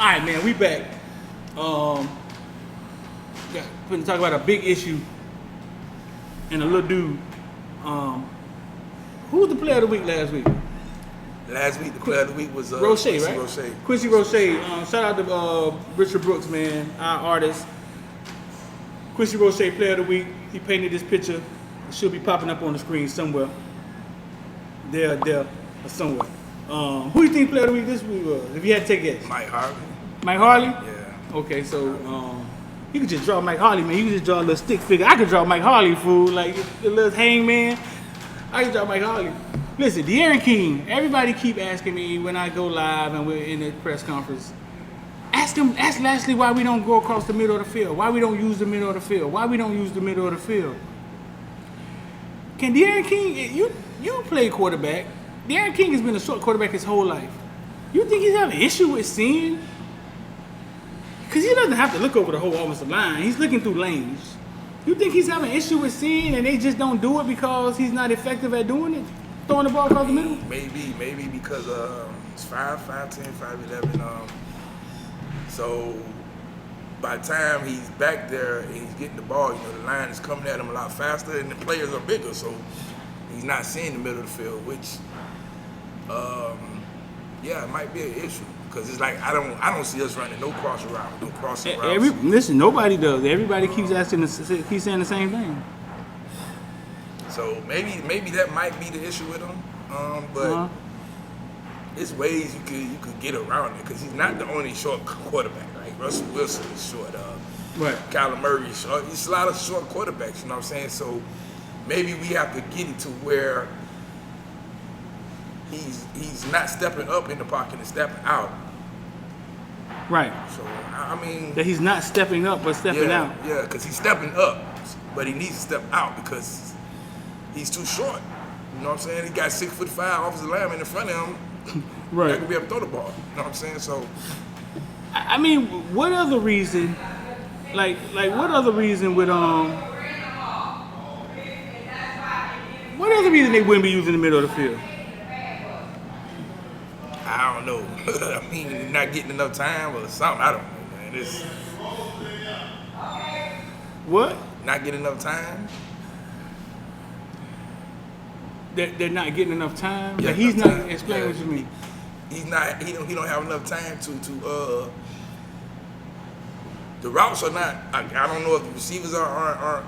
All right, man, we back. Going to talk about a big issue and a little dude. Who was the player of the week last week? Last week, the player of the week was Roche, Quincy right? Roche. Quincy Roche. Shout out to Richard Brooks, man, our artist. Quincy Roche, player of the week. He painted this picture. It should be popping up on the screen somewhere. There, or somewhere. Who do you think player of the week this week was? If you had to take a guess. Mike Harley. Mike Harley? Yeah. Okay, so you could just draw Mike Harley, man. You could just draw a little stick figure. I could draw Mike Harley, fool. Like the little hangman. I could draw Mike Harley. Listen, Deriq King. Everybody keep asking me when I go live and we're in the press conference. Ask Lashlee why we don't go across the middle of the field. Why we don't use the middle of the field. Why we don't use the middle of the field. Can Deriq King? You play quarterback. Deriq King has been a short quarterback his whole life. You think he's having an issue with seeing? Because he doesn't have to look over the whole offensive line. He's looking through lanes. You think he's having an issue with seeing and they just don't do it because he's not effective at doing it? Throwing the ball across the middle? Maybe because it's 5'10", 5'11". So by the time he's back there and he's getting the ball, the line is coming at him a lot faster and the players are bigger, so he's not seeing the middle of the field, which it might be an issue. Because it's like I don't see us running no crossing routes. Listen, nobody does. Everybody keeps saying the same thing. So maybe that might be the issue with him. But there's ways you could get around it because he's not the only short quarterback. Like Russell Wilson is short. Right. Kyler Murray is short. There's a lot of short quarterbacks. You know what I'm saying? So maybe we have to get it to where he's not stepping up in the pocket and stepping out. Right. So I mean that he's not stepping up but stepping out. Yeah, because he's stepping up, but he needs to step out because he's too short. You know what I'm saying? He got 6'5" offensive lineman in front of him. Right. That could be able to throw the ball. You know what I'm saying? So I mean, what other reason? Like what other reason would What other reason they wouldn't be using the middle of the field? I don't know. I mean, not getting enough time or something. I don't know, man. It's what? Not getting enough time. They're not getting enough time. Yeah, like he's enough not time. explaining what you mean. He's not. He don't have enough time to. The routes are not. I don't know if the receivers aren't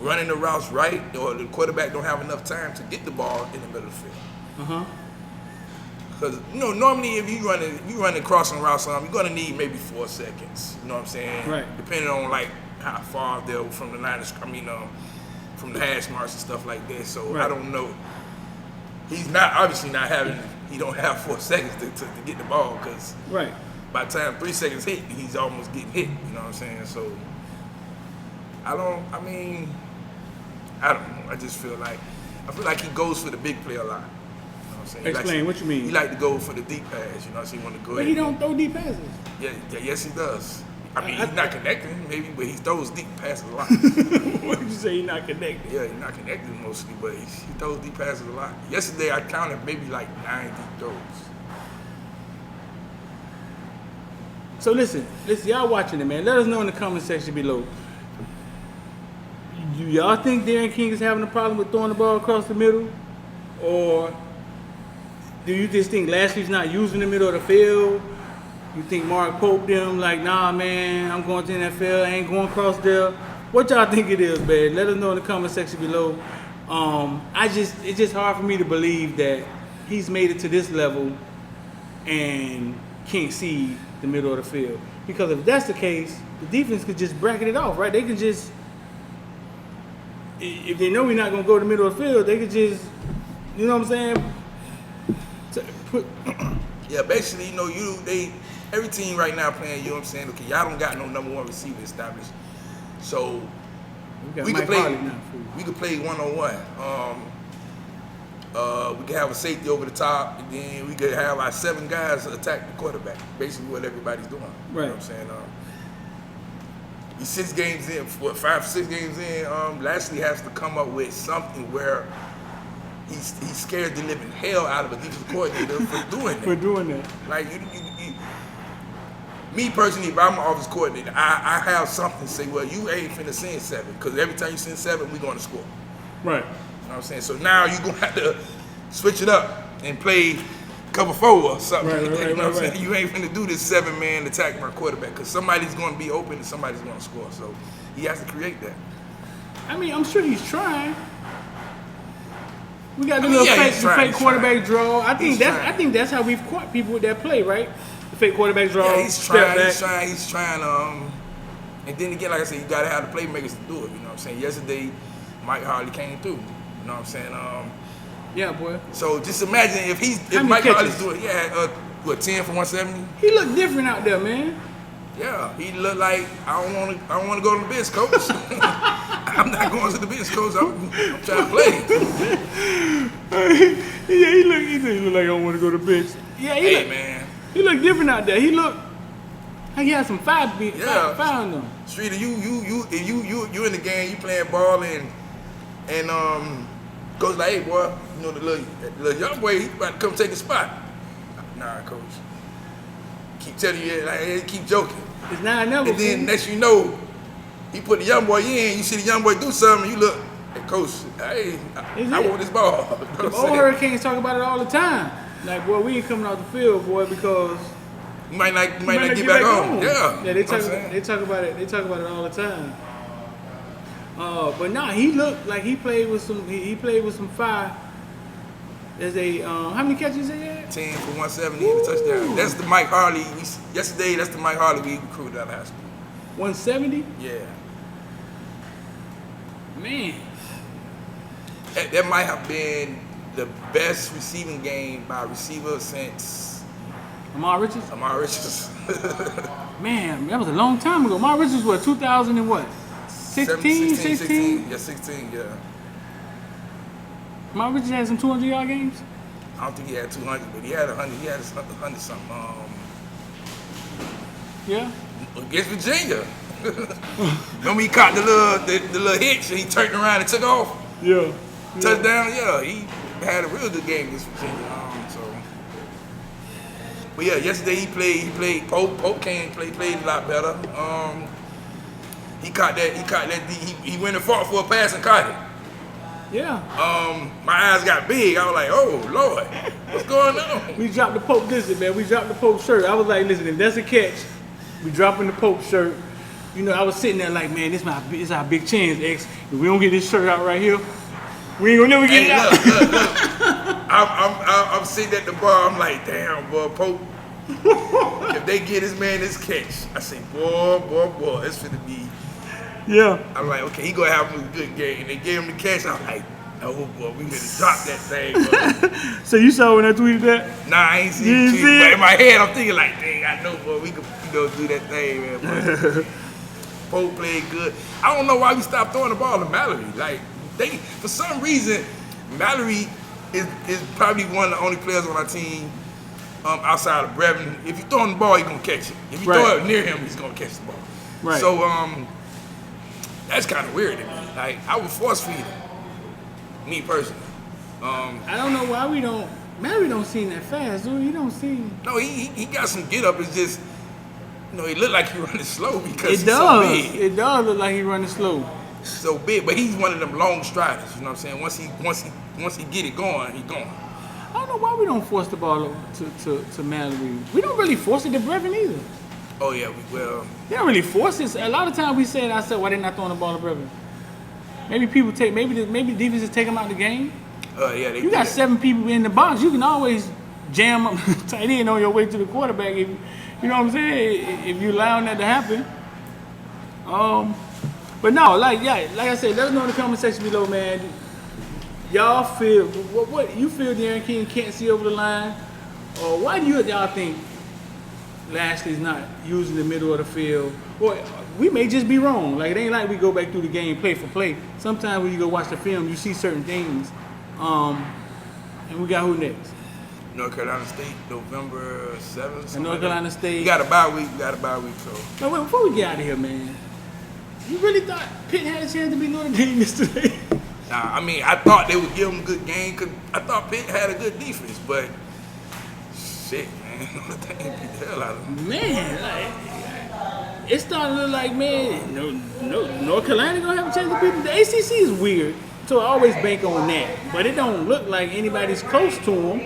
running the routes right, or the quarterback don't have enough time to get the ball in the middle of the field. Because normally if you running crossing routes, you're gonna need maybe 4 seconds. You know what I'm saying? Right. Depending on like how far they're from the line. From the hash marks and stuff like that. So right. I don't know. He's not obviously not having. He don't have 4 seconds to get the ball because right. by the time 3 seconds hit, he's almost getting hit. You know what I'm saying? So I don't know. I just feel like he goes for the big play a lot. Explain what you mean. He like to go for the deep pass, you know. So he want to go. But he don't throw deep passes. Yeah, yes he does. He's not connecting, maybe, but he throws deep passes a lot. What did you say? He's not connected? Yeah, he's not connected mostly, but he throws deep passes a lot. Yesterday I counted maybe like 9 deep throws. So listen, y'all watching it, man. Let us know in the comment section below. Do y'all think Deriq King is having a problem with throwing the ball across the middle, or do you just think Lashlee's not using the middle of the field? You think Mark Pope them like, nah, man, I'm going to the NFL, I ain't going across there. What y'all think it is, man? Let us know in the comment section below. It's just hard for me to believe that he's made it to this level and can't see the middle of the field. Because if that's the case, the defense could just bracket it off, right? They could just, if they know we're not going to go to the middle of the field, they could just, you know what I'm saying? Yeah, basically, every team right now playing, you know what I'm saying? Okay, y'all don't got no number 1 receiver established. So we could play one-on-one. We could have a safety over the top, and then we could have our 7 guys attack the quarterback. Basically what everybody's doing. Right. You know what I'm saying? He's 6 games in, 5, 6 games in, Lashlee has to come up with something where he's scared the living hell out of a defensive coordinator for doing that. For doing that. Like me personally, if I'm an office coordinator, I have something to say, well, you ain't finna send 7, because every time you send 7, we gonna score. Right. You know what I'm saying? So now you're gonna have to switch it up and play cover 4 or something. Right, You know what I'm right. saying? You ain't finna do this 7-man attack my quarterback, because somebody's gonna be open and somebody's gonna score. So he has to create that. I mean, I'm sure he's trying. We got the fake quarterback draw. I think that's how we've caught people with that play, right? The fake quarterback draw. Yeah, he's trying. And then again, like I said, you gotta have the playmakers to do it. You know what I'm saying? Yesterday, Mike Harley came through. You know what I'm saying? Yeah, boy. So just imagine if Mike Harley's doing, 10 for 170. He looked different out there, man. Yeah, he looked like I don't want to go to the bench, coach. I'm not going to the bench, coach. I'm trying to play. Yeah, he looked like I don't want to go to the bench. Yeah, man. He looked different out there. He looked like he had some fire on him. Streeter, you in the game, you playing ball and coach like, hey boy, you know the little young boy, he about to come take a spot. Nah, coach. Keep telling you, like, hey, keep joking. It's now or never. And then next you know, he put the young boy in. You see the young boy do something. You look, hey coach, hey, I want this ball. The old Hurricanes talk about it all the time. Like, boy, we ain't coming off the field, boy, because you might not get back home. Yeah, they talk about it. They talk about it all the time. But nah, he looked like he played with some. He played with some fire. There's how many catches he had? 10 for 170 and a touchdown. That's the Mike Harley. Yesterday, that's the Mike Harley we recruited out of high school. 170? Yeah. Man. That might have been the best receiving game by a receiver since Amar Richards? Amar Richards. Man, that was a long time ago. Amar Richards was 2000 and what? 16? Yeah, 16, yeah. Amar Richards had some 200-yard games? I don't think he had 200, but he had 100. He had 100 something. Yeah. Against Virginia. Remember he caught the little hitch and he turned around and took off? Yeah. Touchdown, yeah. He had a real good game against Virginia. But yeah, yesterday he played. Pope came played a lot better. He caught that. He went and fought for a pass and caught it. Yeah. My eyes got big. I was like, oh Lord, what's going on? We dropped the Pope. Listen, man, we dropped the Pope shirt. I was like, listen, if that's a catch, we dropping the Pope shirt. You know, I was sitting there like, man, this is our big chance, X. If we don't get this shirt out right here, we ain't gonna never get it out. Look. I'm sitting at the bar. I'm like, damn, boy, Pope. If they get this man this catch, I say, boy, it's finna be. Yeah. I'm like, okay, he gonna have a good game. And they gave him the catch. I'm like, oh boy, we better drop that thing, bro. So you saw when I tweeted that? Nah, I ain't seen it. But in my head, I'm thinking like, dang, I know, boy, we can do that thing, man. Pope played good. I don't know why we stopped throwing the ball to Mallory. Like, for some reason, Mallory is probably one of the only players on our team outside of Brevin. If you throw him the ball, he's gonna catch it. If you throw it near him, he's gonna catch the ball. Right. So that's kind of weird to me. Like, I would force feed him. Me personally. I don't know why Mallory don't seem that fast, dude. He don't seem. No, he got some get up. It's just, you know, he looked like he running slow because he's so big. It does look like he running slow. So big, but he's one of them long striders. You know what I'm saying? Once he get it going, he going. I don't know why we don't force the ball to Mallory. We don't really force it to Brevin either. Oh yeah, we will. They don't really force it. A lot of times we say, why they not throwing the ball to Brevin? Maybe defenses take them out of the game. Yeah, you got 7 people in the box. You can always jam up tight end on your way to the quarterback. If, you know what I'm saying? If you allowing that to happen. But no, like I said, let us know in the comment section below, man. Y'all feel what you feel Deriq King can't see over the line, or why do y'all think Lashlee's not using the middle of the field? Well, we may just be wrong. Like, it ain't like we go back through the game play for play. Sometimes when you go watch the film, you see certain things. And we got who next? North Carolina State, November 7th. And North Carolina State. We got a bye week. So. Now, wait, before we get out of here, man, you really thought Pitt had a chance to beat Notre Dame yesterday? Nah, I mean, I thought they would give them a good game because I thought Pitt had a good defense, but shit, man. Notre Dame beat the hell out of them. Man, like, it's starting to look like, man, no, North Carolina gonna have a chance to beat them. The ACC is weird, so I always bank on that. But it don't look like anybody's close to them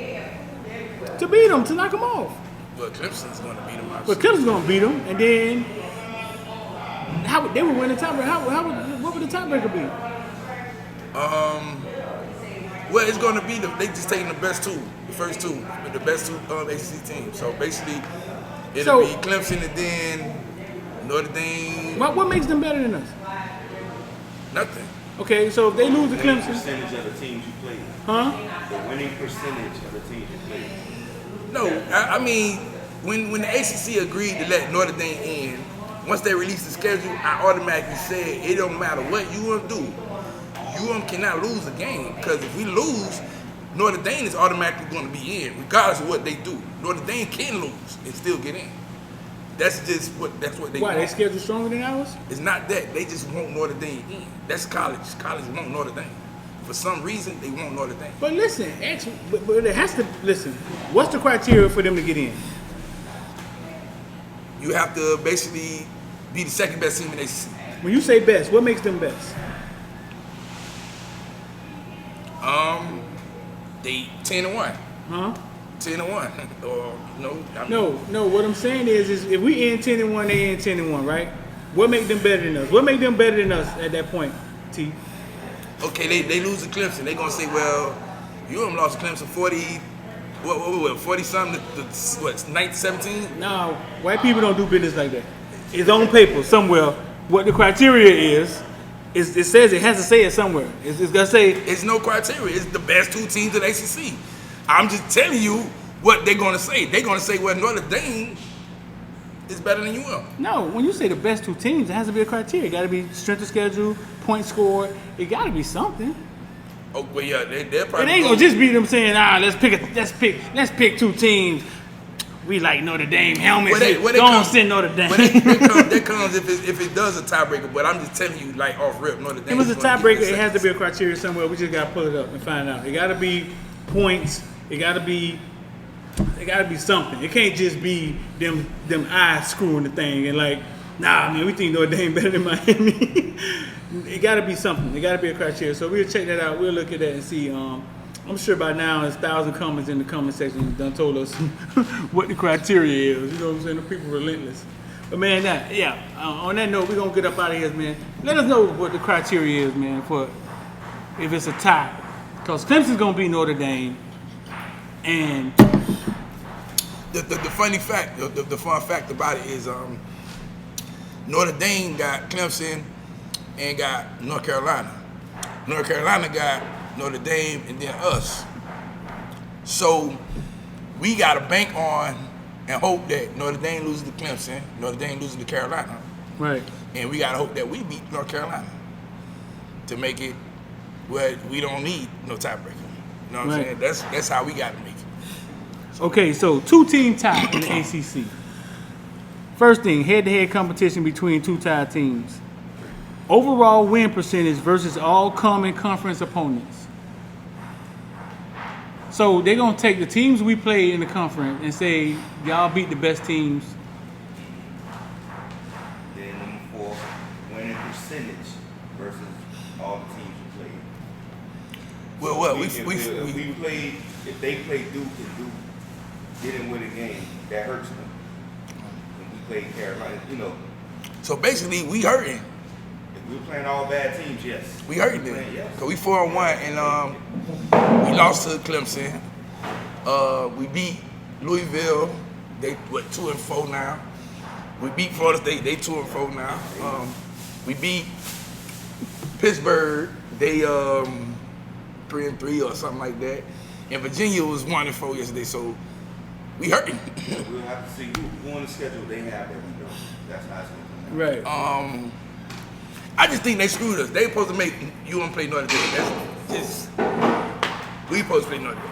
to beat them, to knock them off. But Clemson's going to beat them. But Clemson's gonna beat them, and then how would they would win the tiebreaker? What would the tiebreaker be? Well, it's going to be they just taking the best two, the first two, the best two ACC teams. So basically, it'll be Clemson and then Notre Dame. What makes them better than us? Nothing. Okay, so if they lose to Winning Clemson, percentage of the teams you played. huh? The winning percentage of the teams you played. No, I mean, when the ACC agreed to let Notre Dame in, once they released the schedule, I automatically said it don't matter what UM do. UM cannot lose a game, because if we lose, Notre Dame is automatically going to be in, regardless of what they do. Notre Dame can lose and still get in. That's what they Why, want. they schedule stronger than ours? It's not that. They just want Notre Dame in. That's college. College want Notre Dame. For some reason, they want Notre Dame. But listen, but it has to, listen, what's the criteria for them to get in? You have to basically be the second best team in the ACC. When you say best, what makes them best? They 10-1. Huh? 10-1. Or no, I mean, No, what I'm saying is if we end 10-1, they end 10-1, right? What make them better than us? What make them better than us at that point, T? Okay, they lose to Clemson. They gonna say, well, UM lost to Clemson 40 something to what, 17? No, white people don't do business like that. It's on paper somewhere. What the criteria is it says it has to say it somewhere. It's gonna say It's no criteria. It's the best two teams in the ACC. I'm just telling you what they're gonna say. They're gonna say, well, Notre Dame is better than UM. no. When you say the best two teams, it has to be a criteria. It got to be strength of schedule, points scored. It got to be something. Oh, well, yeah, they're It probably ain't gonna just be them saying, let's pick two teams. We like Notre Dame helmets. Don't send Notre Dame. That comes if it does a tiebreaker. But I'm just telling you, like off rip, Notre Dame. If it was a is gonna get tiebreaker, this it has to second. be a criteria somewhere. We just gotta pull it up and find out. It gotta be points. It gotta be something. It can't just be them eyes screwing the thing and like, nah, man, we think Notre Dame better than Miami. It gotta be something. It gotta be a criteria. So we'll check that out. We'll look at that and see. I'm sure by now there's 1,000 comments in the comment section done told us what the criteria is. You know what I'm saying? The people relentless. But man, on that note, we're gonna get up out of here, man. Let us know what the criteria is, man, for if it's a tie. Because Clemson's gonna be Notre Dame. And The funny fact, the fun fact about it is Notre Dame got Clemson and got North Carolina. North Carolina got Notre Dame and then us. So we got to bank on and hope that Notre Dame loses to Clemson, Notre Dame loses to Carolina. right. And we got to hope that we beat North Carolina to make it where we don't need no tiebreaker. You know what I'm Right. saying? That's how we got to make it. Okay, so 2-team tie in the ACC. First thing, head-to-head competition between two tied teams. Overall win percentage versus all common conference opponents. So they're going to take the teams we played in the conference and say, y'all beat the best teams. Then number 4, winning percentage versus all the teams you played. Well, If they play Duke and Duke didn't win a game, that hurts them. When we played Carolina, so basically we hurting. if we were playing all bad teams, yes. We hurting them. Yes. Cause we 4-1 and we lost to Clemson. We beat Louisville. They 2-4 now. We beat Florida State. They 2-4 now. We beat Pittsburgh. They 3-3 or something like that. And Virginia was 1-4 yesterday. So we hurting. We'll have to see who on the schedule they have that we don't. That's how it's going to Right. I just think they screwed us. They supposed to make UM play Notre Dame. That's just we supposed to play Notre Dame.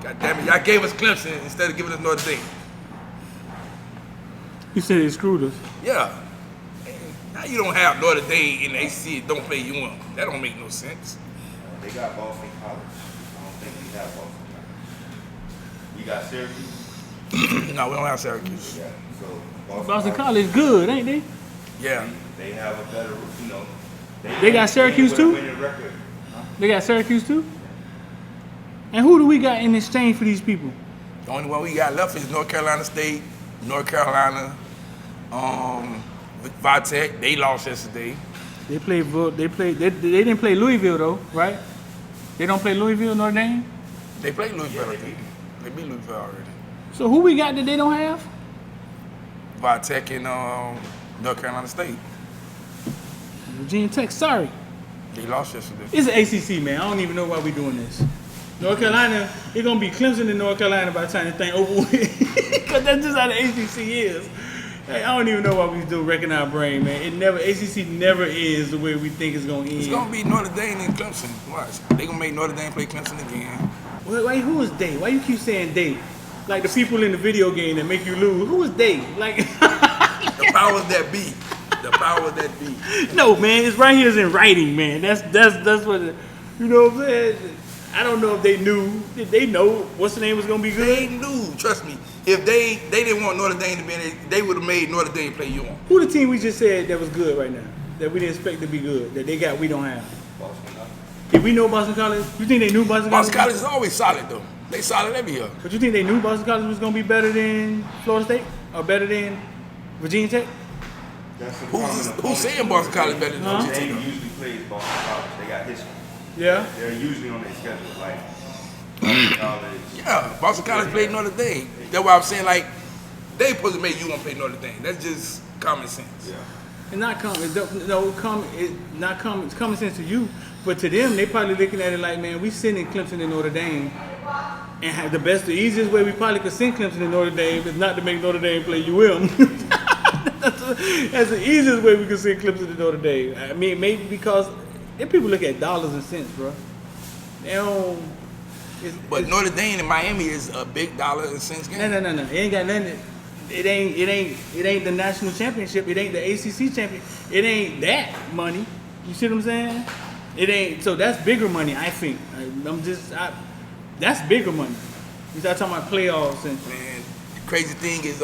God damn it, y'all gave us Clemson instead of giving us Notre Dame. You said they screwed us. Yeah. Now you don't have Notre Dame in the ACC and don't play UM. That don't make no sense. They got Boston College. I don't think we have Boston College. We got Syracuse. No, we don't have Syracuse. Yeah. So Boston College good, ain't they? Yeah. They have a better, you know. They got Syracuse with a too? winning record. They got Syracuse too? And who do we got in exchange for these people? The only one we got left is North Carolina State, North Carolina, Vitech. They lost yesterday. They didn't play Louisville though, right? They don't play Louisville, Notre Dame? They played Louisville, I think. They beat Louisville already. So who we got that they don't have? Vitech and North Carolina State. Virginia Tech, sorry. They lost yesterday. It's an ACC, man. I don't even know why we doing this. North Carolina, it's going to be Clemson and North Carolina by the time the thing over with. Because that's just how the ACC is. Hey, I don't even know why we do wrecking our brain, man. ACC never is the way we think it's going to end. It's going to be Notre Dame and Clemson. Watch. They going to make Notre Dame play Clemson again. Why, who is they? Why you keep saying they? Like the people in the video game that make you lose. Who is they? Like the powers that be. The powers that be. No, man. It's right here. It's in writing, man. That's what. You know what I'm saying? I don't know if they knew. Did they know what's the name was gonna be good? They knew. Trust me. If they didn't want Notre Dame to be in it, they would have made Notre Dame play you on. Who the team we just said that was good right now? That we didn't expect to be good. That they got we don't have. Boston College. Did we know Boston College? You think they knew Boston College? Boston College is always solid though. They solid every year. But you think they knew Boston College was gonna be better than Florida State or better than Virginia Tech? That's the Who's saying Boston College better than Notre Virginia Dame Tech? usually plays Boston College. They got history. Yeah. They're usually on their schedule. Like Boston College. Yeah, Boston College played Notre Dame. That's why I'm saying like they supposed to make you want to play Notre Dame. That's just common sense. Yeah. It's not common. It's common sense to you, but to them, they probably looking at it like, man, we sending Clemson and Notre Dame, and have the easiest way we probably could send Clemson and Notre Dame is not to make Notre Dame play UM. That's the easiest way we could send Clemson and Notre Dame. I mean, maybe because if people look at dollars and cents, bro, they don't. But Notre Dame and Miami is a big dollar and cents game. No. It ain't got nothing. It ain't the national championship. It ain't the ACC champion. It ain't that money. You see what I'm saying? It ain't. So that's bigger money, I think. That's bigger money. You start talking about playoffs and. Man, the crazy thing is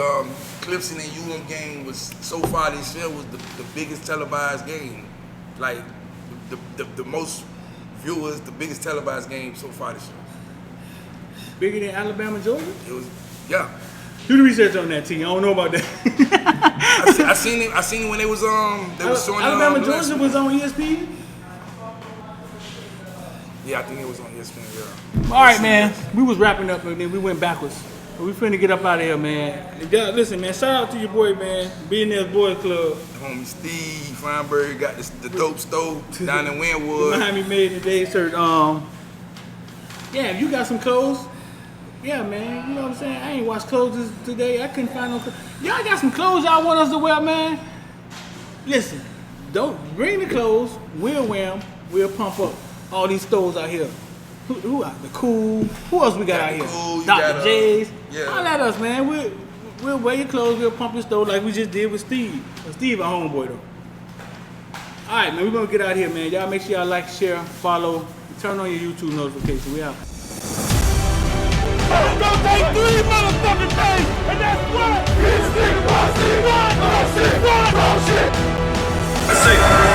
Clemson and UM game was so far this year was the biggest televised game. Like the most viewers, the biggest televised game so far this year. Bigger than Alabama, Georgia? It was, yeah. Do the research on that, T. I don't know about that. I seen it when they was showing Alabama, Georgia was on ESPN? Yeah, I think it was on ESPN, yeah. All right, man. We was wrapping up and then we went backwards. But we finna get up out of here, man. Listen, man, shout out to your boy, man. Billionaires Boys Club. Homie Steve Feinberg got the dope stove down in Wynwood. Miami made today shirt. Yeah, you got some clothes? Yeah, man. You know what I'm saying? I ain't watched clothes today. I couldn't find no clothes. Y'all got some clothes y'all want us to wear, man? Listen, don't bring the clothes. We'll wear them. We'll pump up all these stores out here. Who out? The Cool. Who else we got out here? Cool, Dr. J's. yeah. Holla at us, man. We'll wear your clothes. We'll pump your store like we just did with Steve. Steve, our homeboy, though. All right, man. We're going to get out of here, man. Y'all make sure y'all like, share, follow. Turn on your YouTube notification. We out. It's gonna take 3 motherfucking days, and that's what? It's big, bossy, one, shit. I say.